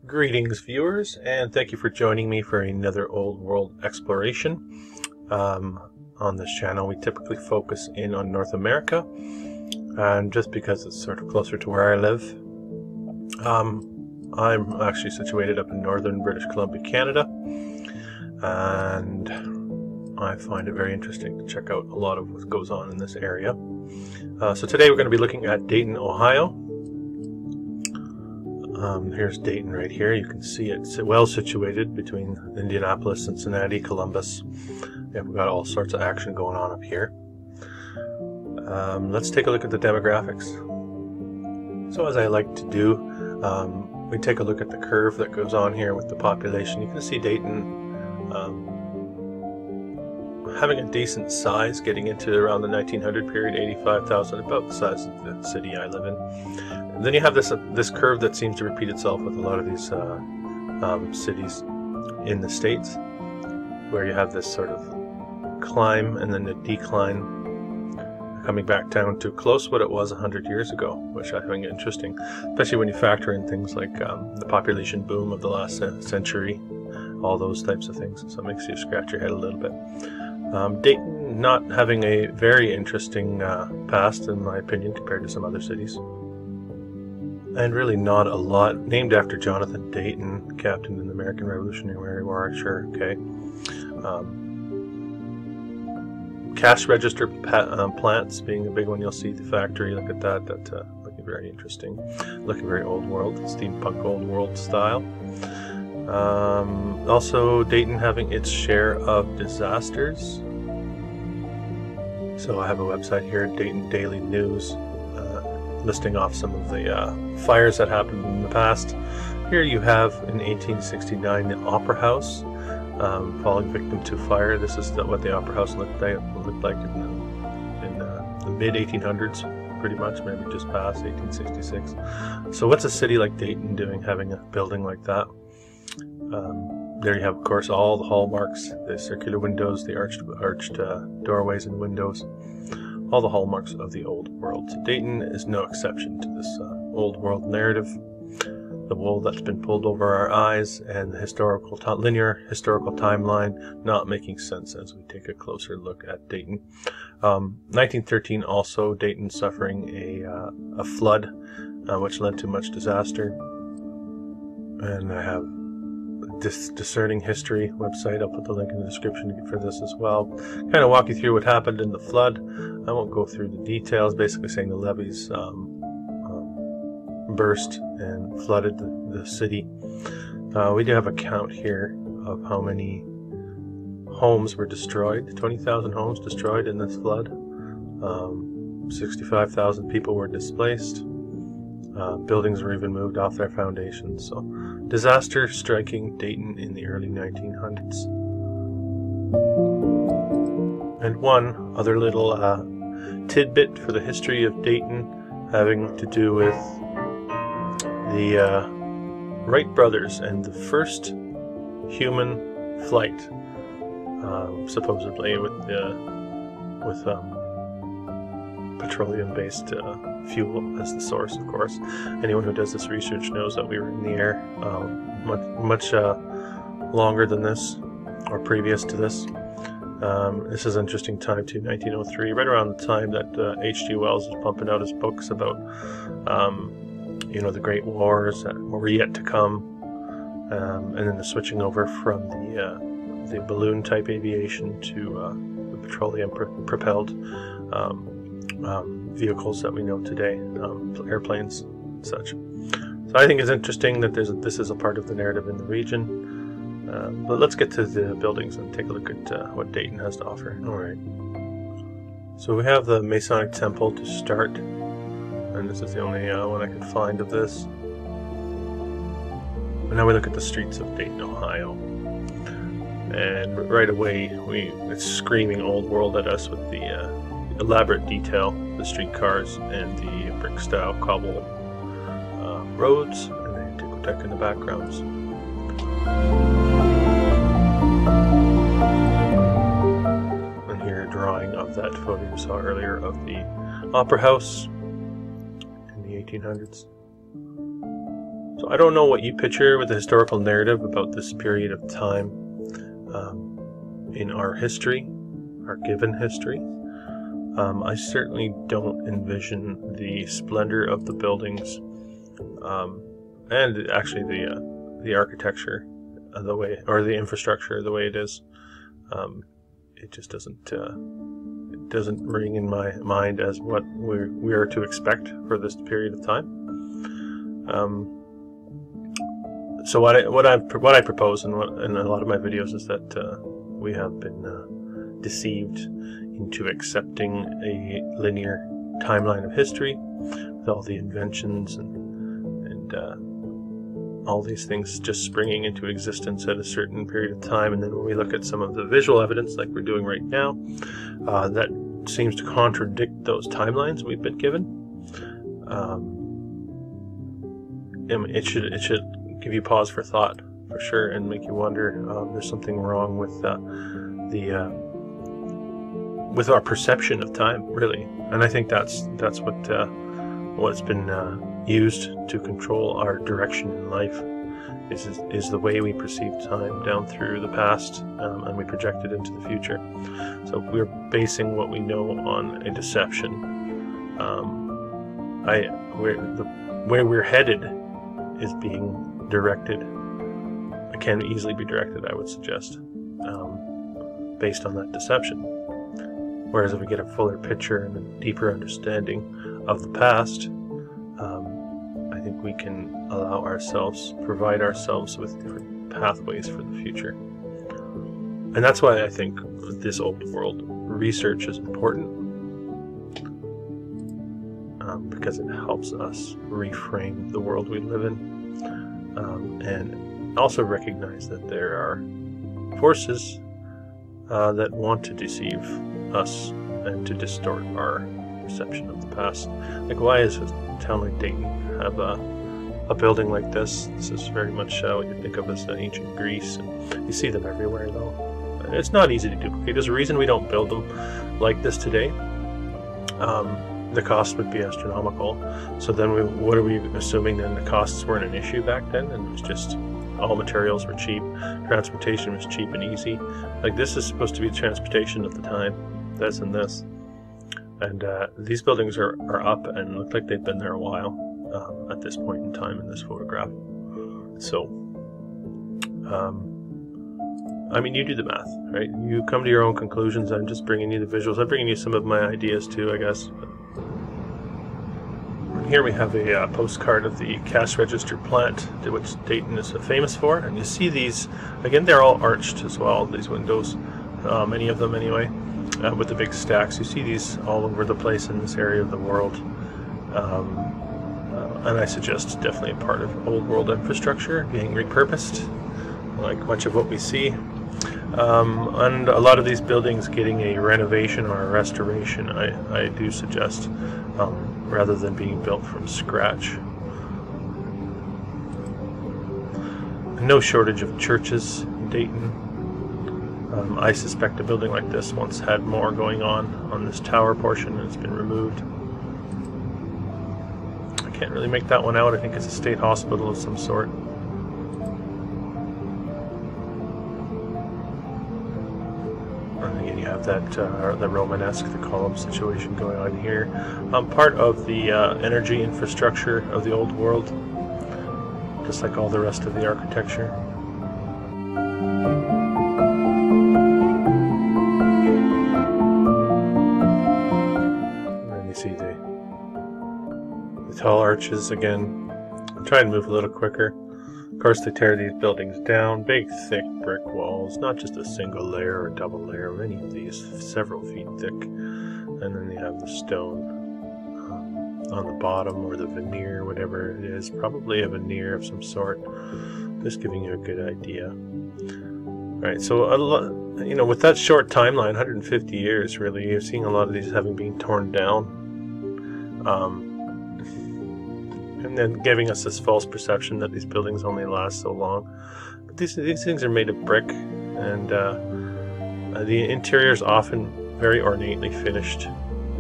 Greetings, viewers, and thank you for joining me for another Old World exploration. On this channel, we typically focus in on North America, and just because it's sort of closer to where I live, I'm actually situated up in northern British Columbia, Canada, and I find it very interesting to check out a lot of what goes on in this area. So today we're going to be looking at Dayton, Ohio. Here's Dayton right here. You can see it's well situated between Indianapolis, Cincinnati, Columbus. Yeah, we've got all sorts of action going on up here. Let's take a look at the demographics. So as I like to do, we take a look at the curve that goes on here with the population. You can see Dayton having a decent size, getting into around the 1900 period, 85,000, about the size of the city I live in. And then you have this curve that seems to repeat itself with a lot of these cities in the States, where you have this sort of climb and then a decline coming back down to close to what it was 100 years ago, which I find interesting, especially when you factor in things like the population boom of the last century, all those types of things. So it makes you scratch your head a little bit. Dayton not having a very interesting past, in my opinion, compared to some other cities. And really not a lot. Named after Jonathan Dayton, captain in the American Revolutionary War, sure, okay. Cash register plants being a big one. You'll see the factory, look at that, looking very interesting. Looking very old world, steampunk old world style. Also Dayton having its share of disasters. So I have a website here, Dayton Daily News, listing off some of the fires that happened in the past. Here you have in 1869 the Opera House falling victim to fire. This is what the Opera House looked like in the mid-1800s, pretty much, maybe just past 1866. So what's a city like Dayton doing, having a building like that? There you have, of course, all the hallmarks, the circular windows, the arched doorways and windows, all the hallmarks of the old world. So Dayton is no exception to this old world narrative. The wool that's been pulled over our eyes, and the linear historical timeline not making sense as we take a closer look at Dayton. 1913 also, Dayton suffering a flood, which led to much disaster. And I have this Discerning History website. I'll put the link in the description for this as well. Kind of walk you through what happened in the flood. I won't go through the details, basically saying the levees burst and flooded the city. We do have a count here of how many homes were destroyed. 20,000 homes destroyed in this flood. 65,000 people were displaced. Buildings were even moved off their foundations. So disaster striking Dayton in the early 1900s. And one other little tidbit for the history of Dayton, having to do with the Wright brothers and the first human flight, supposedly with petroleum-based fuel as the source, of course. Anyone who does this research knows that we were in the air much longer than this, or previous to this. This is an interesting time too, 1903, right around the time that H.G. Wells is pumping out his books about the Great Wars that were yet to come, and then the switching over from the balloon-type aviation to the petroleum-propelled vehicles that we know today, airplanes and such. So I think it's interesting that this is a part of the narrative in the region. But let's get to the buildings and take a look at what Dayton has to offer. Alright. So we have the Masonic Temple to start. And this is the only one I could find of this. And now we look at the streets of Dayton, Ohio. And right away, it's screaming old world at us with the elaborate detail, the streetcars and the brick-style cobble roads, and the Ticoteca in the backgrounds. And here a drawing of that photo you saw earlier of the Opera House. 1800s. So I don't know what you picture with the historical narrative about this period of time in our history, our given history. I certainly don't envision the splendor of the buildings and actually the architecture the way, or the infrastructure the way it is. It just doesn't ring in my mind as what we are to expect for this period of time. So what I propose in a lot of my videos is that we have been deceived into accepting a linear timeline of history with all the inventions and all these things just springing into existence at a certain period of time. And then when we look at some of the visual evidence like we're doing right now, that seems to contradict those timelines we've been given. It should give you pause for thought, for sure, and make you wonder. There's something wrong with our perception of time, really. And I think that's what's been used to control our direction in life, is the way we perceive time down through the past, and we project it into the future. So we're basing what we know on a deception. Where we're headed is being directed. It can easily be directed, I would suggest, based on that deception. Whereas if we get a fuller picture and a deeper understanding of the past, I think we can provide ourselves with different pathways for the future. And that's why I think this old world research is important, because it helps us reframe the world we live in, and also recognize that there are forces that want to deceive us and to distort our perception of the past. Like, why is a town like Dayton have a building like this? This is very much what you think of as ancient Greece, and you see them everywhere, though. It's not easy to duplicate. There's a reason we don't build them like this today. The cost would be astronomical. So then what are we assuming then? The costs weren't an issue back then, and it was just all materials were cheap, transportation was cheap and easy. Like, this is supposed to be transportation at the time, this and this. And these buildings are up and look like they've been there a while at this point in time in this photograph. So, I mean, you do the math, right? You come to your own conclusions. I'm just bringing you the visuals. I'm bringing you some of my ideas too, I guess. Here we have a postcard of the cash register plant, which Dayton is famous for. And you see these, again, they're all arched as well, these windows, many of them anyway. With the big stacks. You see these all over the place in this area of the world. And I suggest definitely a part of old world infrastructure being repurposed, like much of what we see. And a lot of these buildings getting a renovation or a restoration, I do suggest, rather than being built from scratch. No shortage of churches in Dayton. I suspect a building like this once had more going on this tower portion, and it's been removed. I can't really make that one out. I think it's a state hospital of some sort. And again, you have that the Romanesque, the column situation going on here. Part of the energy infrastructure of the old world, just like all the rest of the architecture. Tall arches again. I'm trying to move a little quicker. Of course, they tear these buildings down. Big, thick brick walls, not just a single layer or double layer, many of these several feet thick. And then they have the stone on the bottom, or the veneer, whatever it is. Probably a veneer of some sort. Just giving you a good idea. Alright, so with that short timeline, 150 years really, you're seeing a lot of these having been torn down. And then giving us this false perception that these buildings only last so long. But these things are made of brick, and the interior is often very ornately finished.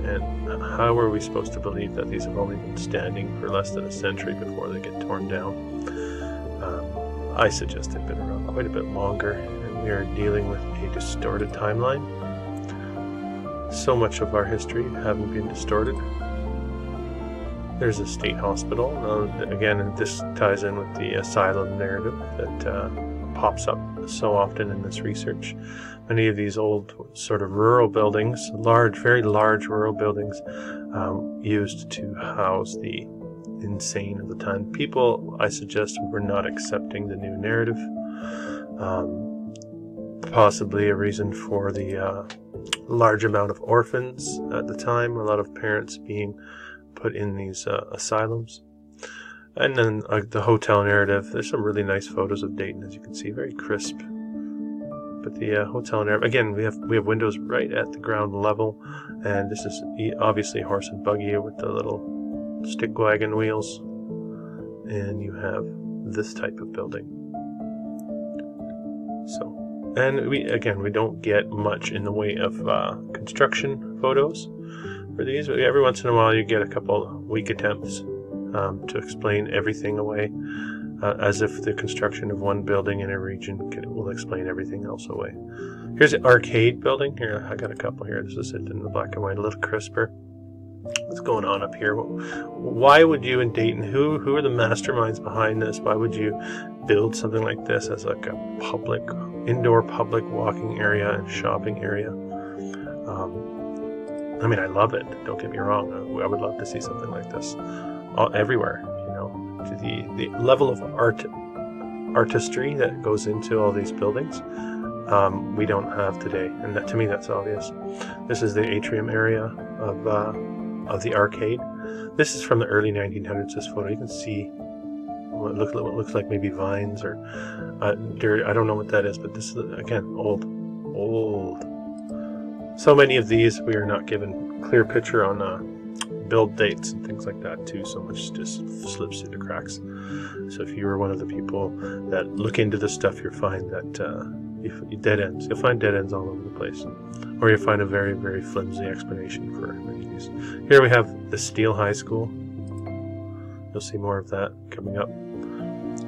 And how are we supposed to believe that these have only been standing for less than a century before they get torn down? I suggest they've been around quite a bit longer, and we are dealing with a distorted timeline. So much of our history having been distorted. There's a state hospital. Again, this ties in with the asylum narrative that pops up so often in this research. Many of these old sort of rural buildings, very large rural buildings, used to house the insane of the time. People, I suggest, were not accepting the new narrative. Possibly a reason for the large amount of orphans at the time, a lot of parents being put in these asylums. And then the hotel narrative. There's some really nice photos of Dayton, as you can see, very crisp. But the hotel narrative, again, we have windows right at the ground level, and this is obviously a horse and buggy with the little stick wagon wheels, and you have this type of building. So, and we don't get much in the way of construction photos for these. Every once in a while, you get a couple weak attempts to explain everything away, as if the construction of one building in a region will explain everything else away. Here's an arcade building. Here, I got a couple here. This is it in the black and white, a little crisper. What's going on up here? Why would you in Dayton, who are the masterminds behind this? Why would you build something like this as like a indoor public walking area and shopping area? I mean, I love it. Don't get me wrong. I would love to see something like this everywhere. You know, to the level of artistry that goes into all these buildings, we don't have today, and to me, that's obvious. This is the atrium area of the arcade. This is from the early 1900s. This photo, you can see what looks like maybe vines or dirt. I don't know what that is, but this is again old. So many of these we are not given clear picture on build dates and things like that too. So much just slips through the cracks. So if you were one of the people that look into this stuff, you'll find that dead ends. You'll find dead ends all over the place, or you'll find a very, very flimsy explanation for many of these. Here we have the Steel High School. You'll see more of that coming up.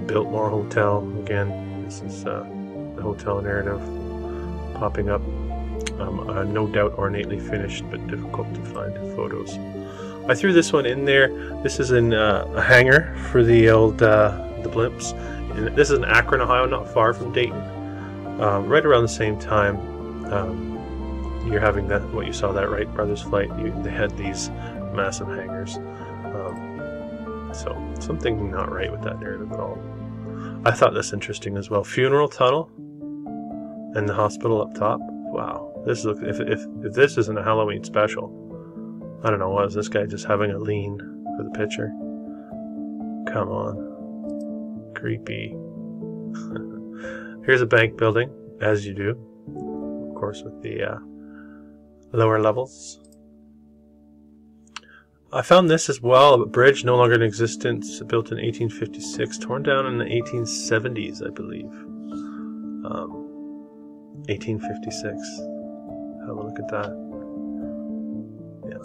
Biltmore Hotel. Again, this is the hotel narrative popping up. No doubt ornately finished, but difficult to find photos. I threw this one in there. This is in a hangar for the old the blimps. And this is in Akron, Ohio, not far from Dayton. Right around the same time, you're having what you saw, that Wright brothers flight. They had these massive hangars. So something not right with that narrative at all. I thought this interesting as well. Funeral tunnel and the hospital up top. Wow, this looks. If this isn't a Halloween special, I don't know what is this guy just having a lean for the picture. Come on, creepy. Here's a bank building, as you do, of course, with the lower levels. I found this as well, a bridge no longer in existence, built in 1856, torn down in the 1870s, I believe. 1856. Have a look at that. Yeah.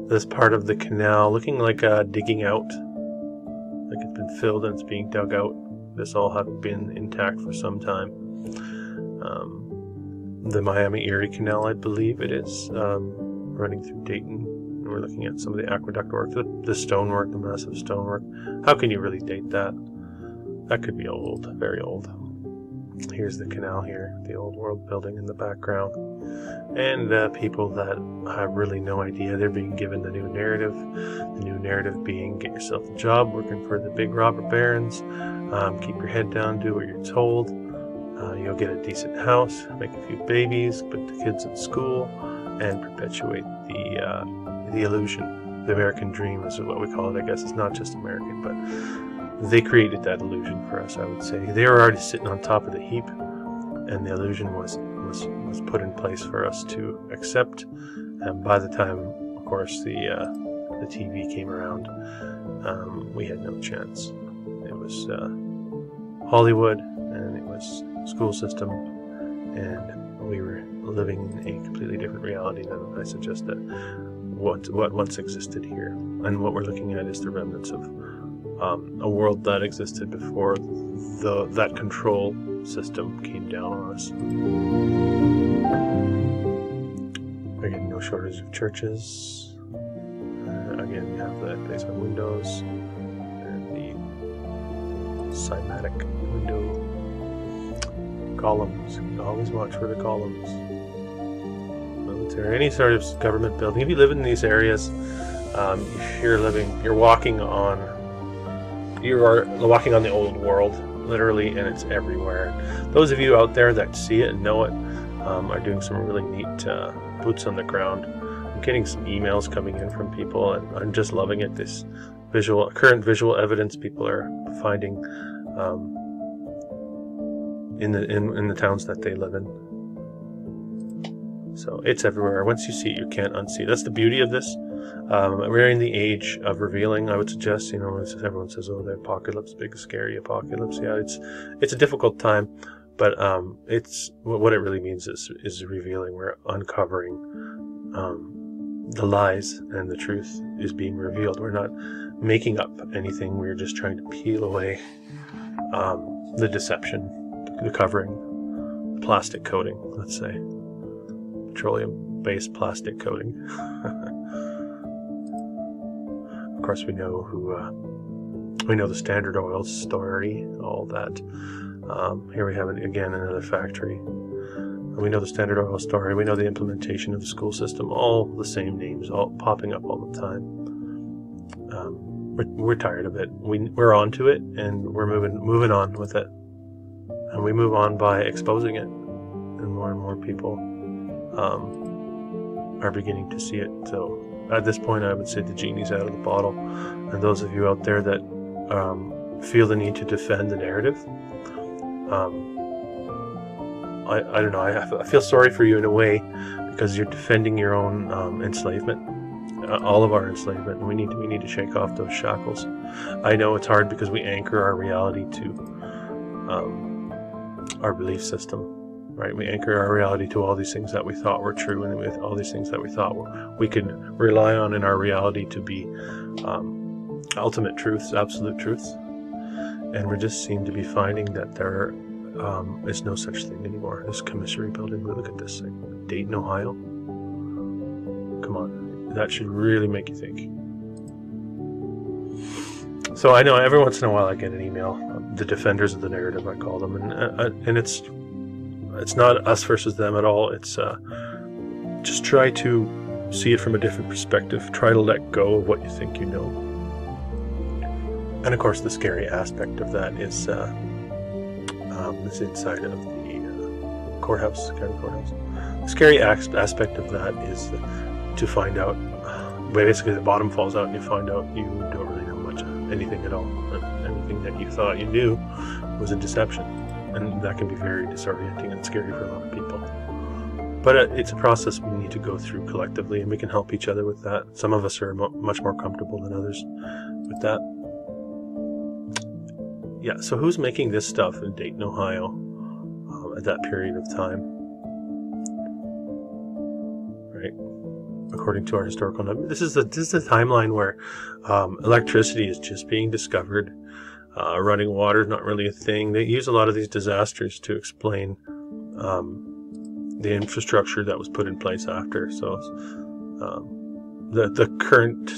This part of the canal looking like digging out, like it's been filled and it's being dug out. This all having been intact for some time. The Miami-Erie Canal, I believe it is, running through Dayton. And we're looking at some of the aqueduct work, the stonework, the massive stonework. How can you really date that? That could be old, very old. Here's the canal here, the Old World building in the background. And people that have really no idea, they're being given the new narrative. The new narrative being, get yourself a job working for the big robber barons, keep your head down, do what you're told, you'll get a decent house, make a few babies, put the kids in school, and perpetuate the illusion. The American dream is what we call it, I guess. It's not just American, but they created that illusion for us, I would say. They were already sitting on top of the heap, and the illusion was put in place for us to accept. And by the time, of course, the TV came around, we had no chance. It was Hollywood, and it was school system, and we were living in a completely different reality than I suggest that what once existed here. And what we're looking at is the remnants of a world that existed before that control system came down on us. Again, no shortage of churches. Again, we have the basement windows and the cymatic window columns. You can always watch for the columns. Military, any sort of government building. If you live in these areas, you're walking on the old world, literally, and it's everywhere. Those of you out there that see it and know it are doing some really neat boots on the ground. I'm getting some emails coming in from people, and I'm just loving it. This current visual evidence people are finding in the towns that they live in. So it's everywhere. Once you see it, you can't unsee. That's the beauty of this. We're in the age of revealing, I would suggest. Everyone says, "Oh, the apocalypse, big scary apocalypse." Yeah, it's a difficult time, but it's what it really means is revealing. We're uncovering the lies, and the truth is being revealed. We're not making up anything. We're just trying to peel away the deception, the covering, plastic coating, let's say, petroleum-based plastic coating. Of course, we know the Standard Oil story, all that. Here we have again another factory. We know the Standard Oil story. We know the implementation of the school system. All the same names, all popping up all the time. We're tired of it. We're onto it, and we're moving on with it. And we move on by exposing it, and more people are beginning to see it. So at this point, I would say the genie's out of the bottle. And those of you out there that feel the need to defend the narrative, I don't know. I feel sorry for you in a way, because you're defending your own enslavement, all of our enslavement, and we need to shake off those shackles. I know it's hard because we anchor our reality to our belief system, right? We anchor our reality to all these things that we thought were true, and with all these things that we thought we could rely on in our reality to be ultimate truths, absolute truths, and we just seem to be finding that there is no such thing anymore. This commissary building, look at this thing. Dayton, Ohio. Come on. That should really make you think. So I know every once in a while I get an email, the defenders of the narrative, I call them, and it's not us versus them at all. It's just try to see it from a different perspective. Try to let go of what you think you know. And of course, the scary aspect of that is this inside of the courthouse, county courthouse. The scary aspect of that is to find out, basically the bottom falls out and you find out you don't really know much of anything at all. Anything that you thought you knew was a deception. And that can be very disorienting and scary for a lot of people. But it's a process we need to go through collectively, and we can help each other with that. Some of us are much more comfortable than others with that. Yeah, so who's making this stuff in Dayton, Ohio at that period of time? Right? According to our historical number, this is a timeline where electricity is just being discovered. Running water is not really a thing. They use a lot of these disasters to explain the infrastructure that was put in place after. So the current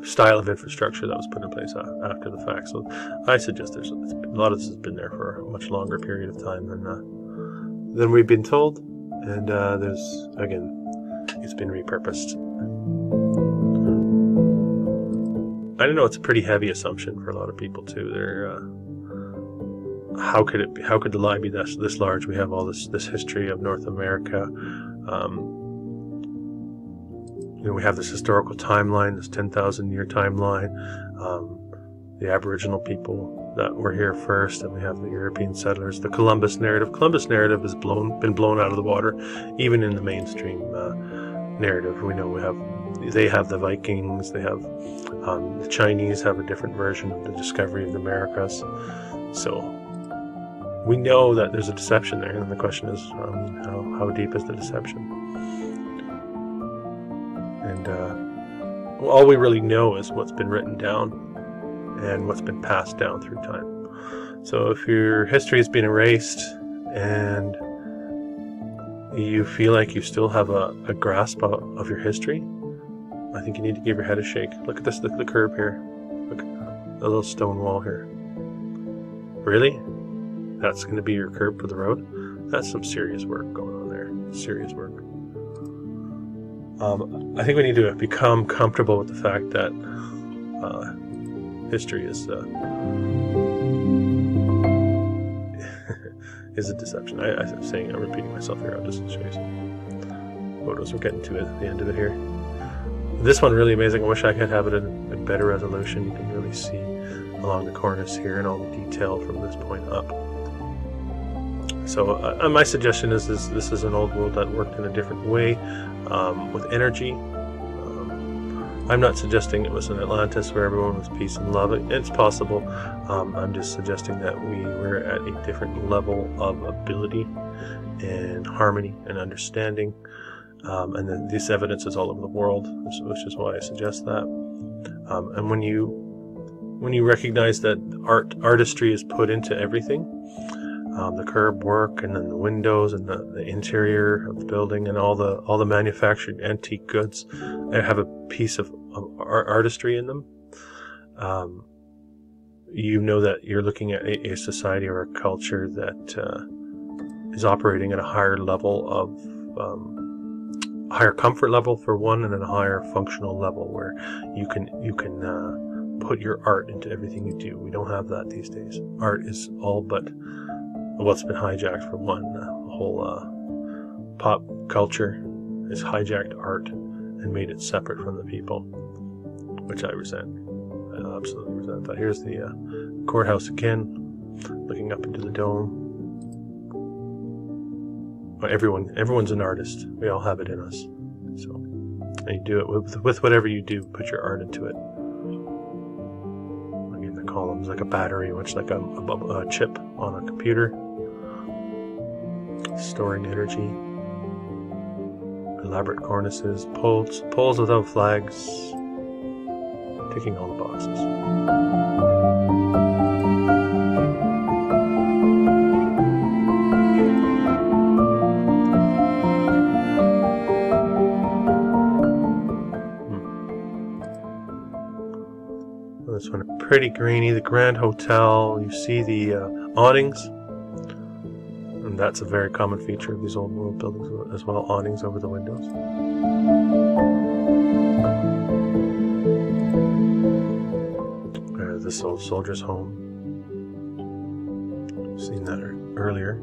style of infrastructure that was put in place after the fact. So I suggest a lot of this has been there for a much longer period of time than we've been told. And it's been repurposed. I don't know. It's a pretty heavy assumption for a lot of people too. How could the lie be this large? We have all this history of North America. We have this historical timeline, this 10,000-year timeline. The Aboriginal people that were here first, and we have the European settlers. The Columbus narrative. Columbus narrative has been blown out of the water, even in the mainstream narrative. We know they have the Vikings. They have the Chinese have a different version of the discovery of the Americas. So we know that there's a deception there, and the question is, how deep is the deception? And all we really know is what's been written down, and what's been passed down through time. So if your history has been erased and you feel like you still have a grasp of your history, I think you need to give your head a shake. Look at this, look at the curb here. Look, a little stone wall here. Really? That's going to be your curb for the road? That's some serious work going on there. Serious work. I think we need to become comfortable with the fact that history is is a deception. I'm saying, I'm repeating myself here. I'll just show you some photos. We're getting to it at the end of it here. This one really amazing. I wish I could have it in better resolution. You can really see along the cornice here and all the detail from this point up. So my suggestion is this is an old world that worked in a different way with energy. I'm not suggesting it was an Atlantis where everyone was peace and love. It's possible. I'm just suggesting that we were at a different level of ability and harmony and understanding. And then this evidence is all over the world, which is why I suggest that. And when you recognize that artistry is put into everything, the curb work and then the windows and the interior of the building and all the manufactured antique goods have a piece of artistry in them, you know that you're looking at a society or a culture that is operating at a higher level of higher comfort level for one, and then a higher functional level where you can put your art into everything you do. We don't have that these days. Art is all but what's been hijacked for one. The whole pop culture has hijacked art and made it separate from the people, which I resent. I absolutely resent that. Here's the courthouse again, looking up into the dome. Everyone's an artist. We all have it in us. So, and you do it with whatever you do. Put your art into it. Again, the columns like a battery, much like a chip on a computer, storing energy. Elaborate cornices, poles without flags, ticking all the boxes. This one pretty grainy. The Grand Hotel. You see the awnings, and that's a very common feature of these old world buildings as well. Awnings over the windows. This old soldier's home. Seen that earlier.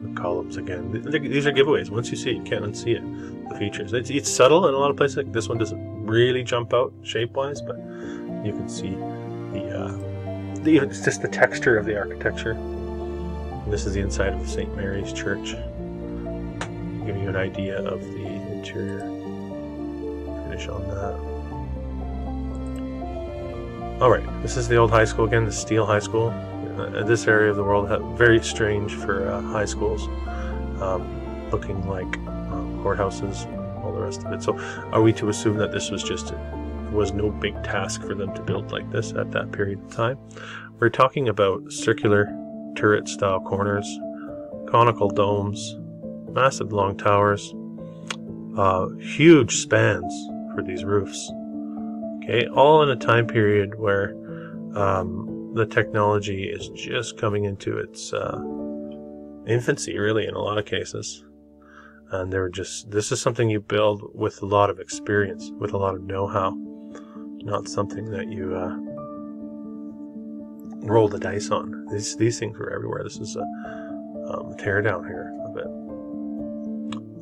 The columns again. These are giveaways. Once you see it, you can't unsee it. The features. It's subtle in a lot of places. Like this one doesn't really jump out shape-wise, but you can see it's just the texture of the architecture. And this is the inside of St. Mary's Church, giving you an idea of the interior finish on that. Alright, this is the old high school again, the Steel High School. This area of the world very strange for high schools, looking like courthouses, all the rest of it. So are we to assume that this was no big task for them to build like this at that period of time? We're talking about circular turret style corners, conical domes, massive long towers, huge spans for these roofs. Okay, all in a time period where the technology is just coming into its infancy, really, in a lot of cases. And this is something you build with a lot of experience, with a lot of know-how, not something that you roll the dice on. These things were everywhere. This is a tear down here of it.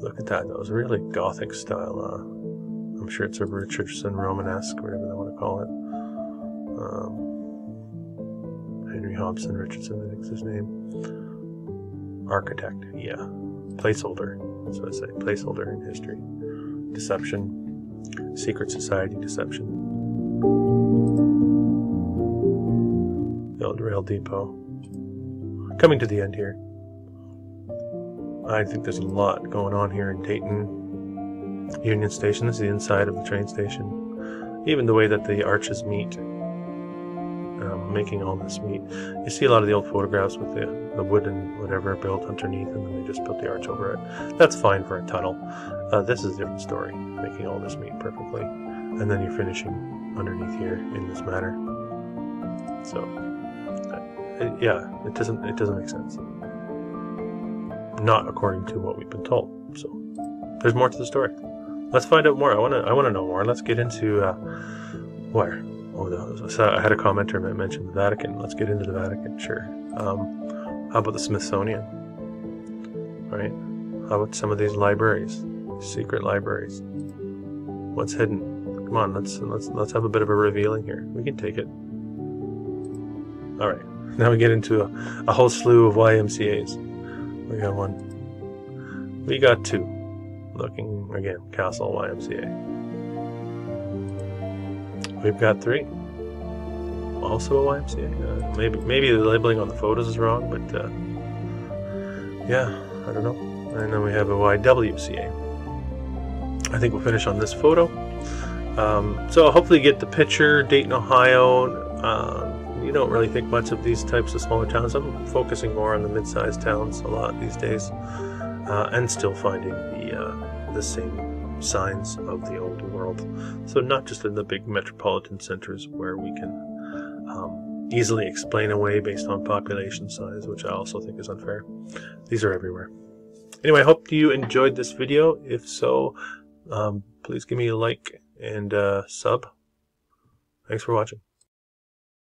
Look at that. That was really Gothic style. I'm sure it's a Richardson Romanesque, whatever they want to call it. Henry Hobson Richardson, I think is his name. Architect, yeah. Placeholder, that's what I say. Placeholder in history. Deception. Secret society deception. The old rail depot. Coming to the end here. I think there's a lot going on here in Dayton. Union Station. This is the inside of the train station. even the way that the arches meet, making all this meet. You see a lot of the old photographs with the wood and whatever built underneath, and then they just built the arch over it. That's fine for a tunnel. This is a different story, making all this meet perfectly, and then you're finishing underneath here in this manner. So, yeah, it doesn't make sense. Not according to what we've been told. So, there's more to the story. Let's find out more. I want to know more. Let's get into where. Oh, so I had a commenter that mentioned the Vatican. Let's get into the Vatican. Sure. How about the Smithsonian? Right. How about some of these libraries, secret libraries? What's hidden? Come on, let's have a bit of a revealing here. We can take it. All right. Now we get into a whole slew of YMCA's. We got one. We got two. Looking again, Castle YMCA. We've got three. Also a YMCA. Maybe the labeling on the photos is wrong, but yeah, I don't know. And then we have a YWCA. I think we'll finish on this photo. So I'll hopefully get the picture. Dayton, Ohio. You don't really think much of these types of smaller towns. I'm focusing more on the mid-sized towns a lot these days, and still finding the same signs of the old world. So not just in the big metropolitan centers where we can easily explain away based on population size, which I also think is unfair. These are everywhere. Anyway, I hope you enjoyed this video. If so, please give me a like and sub. Thanks for watching.